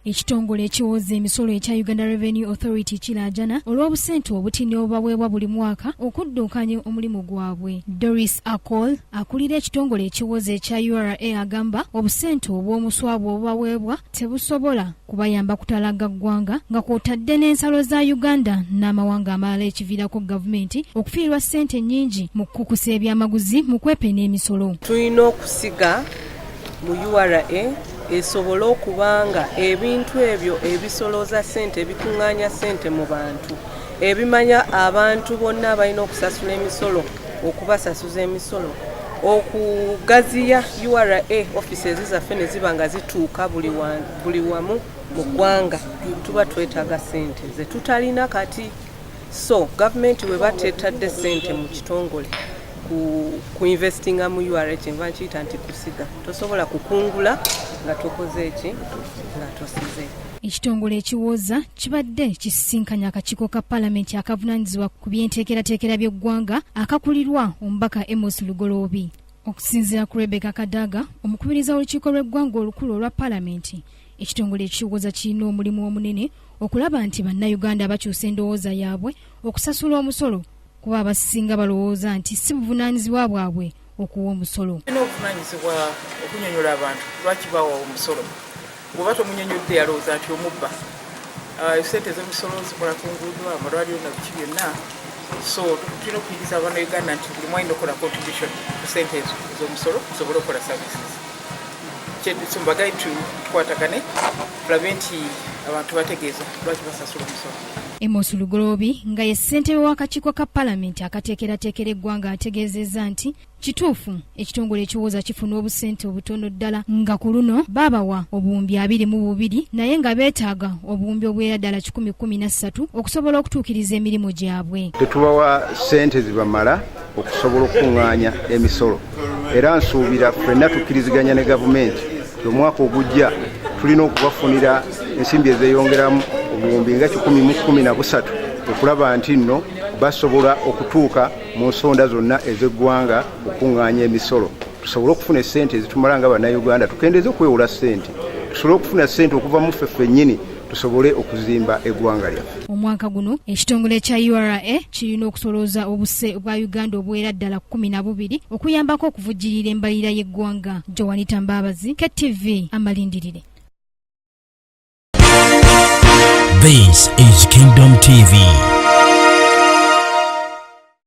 Ekitongole ekiwoza emisolo ekya Uganda Revenue Authority kirajana olw'obusente obutini obubaweebwa buli mwaka okudduukanya omulimu gwabwe. Doris Akol akulira ekitongole ekiwoza ekya URA agamba obusente obw'omuswabwe obubaweebwa tebusobola kubayamba kutalaga ggwanga nga kw'otadde n'ensalo za Uganda n'amawanga amalala ekiviirako gavumenti okufiirwa ssente nnyingi mu kukusa ebyamaguzi mu kwepena emisolo. Tulina okusiga mu URA esobola okubanga ebintu ebyo ebisoloza ssente ebikuŋŋaanya ssente mu bantu ebimanya abantu bonna abalina okusasula emisolo okubasasuza emisolo okugaziya URA offices zaffe ne ziba nga zituuka buli wamu mu ggwanga tuba twetaaga ssente ze tutalina kati. So gavumenti we bateetadde ssente mu kitongole ku investinga mu URA kyenva nkiyita nti kusiga tosobola kukungula nga tokoze eki nga tosize. Ekitongole ekiwoza kibadde kisisinkanya akakiiko ka Paalamenti akavunaanyizibwa ku by'enteekerateekera by'eggwanga akakulirwa omubaka Amos Lugoloobi. Okusinziira ku Rebecca Kadaga, omukubiriza w'olukiiko lw'eggwanga olukulu olwa Paalamenti, ekitongole ekiwoza kirina omulimu omunene okulaba nti bannayuganda bakyusa endowooza yaabwe okusasula omusolo kuba abasinga balowooza nti si buvunaanyizibwa bwabwe okuwa omusolo. Tulina obuvunaanyizibwa okunyonyola abantu lwaki bawa omusolo. Bw'oba tomunyonyodde yalowooza nti omubba. Ssente z'emisolo zikola ku nguudo, amalwaliro na biki byonna. So tulina okuyiriza Abannayuganda nti buli mwalina okukola contribution ku ssente ezo ez'omusolo tusobole okukola services. So mbagaye tukwatagane tulabe nti abantu bategeeza lwaki basasula omusolo. Amos Lugoloobi nga ye ssentebe w'akakiiko ka Paalamenti akateekerateekera eggwanga ategeezezza nti kituufu ekitongole ekiwoza kifuna obusente obutono ddala nga ku luno baabawa obuwumbi 22 naye nga beetaaga obuwumbi obwera ddala 113 okusobola okutuukiriza emirimu gyabwe. Tetubawa ssente zibamala okusobola okukuŋŋaanya emisolo era nsuubira ffenna tukkiriziganya ne gavumenti omwaka ogujja tulina okubafunira ensimbi ezeeyongeramu obuwumbi nga 113 okulaba nti nno basobola okutuuka mu nsonda zonna ez'eggwanga okukuŋŋaanya emisolo tusobole okufuna ssente ezitumala nga bannayuganda tukendeeze okwewola ssente tusobole okufuna ssente okuva mu ffe ffennyini tusobole okuzimba eggwanga lyaffe. Omwaka guno ekitongole kya URA kirina okusolooza obuse bwa Uganda obwera ddala 12 okuyambako okuvujjirira embalirira y'eggwanga. Joanita Mbabazi, KTV Amalindirire. This is Kingdom TV.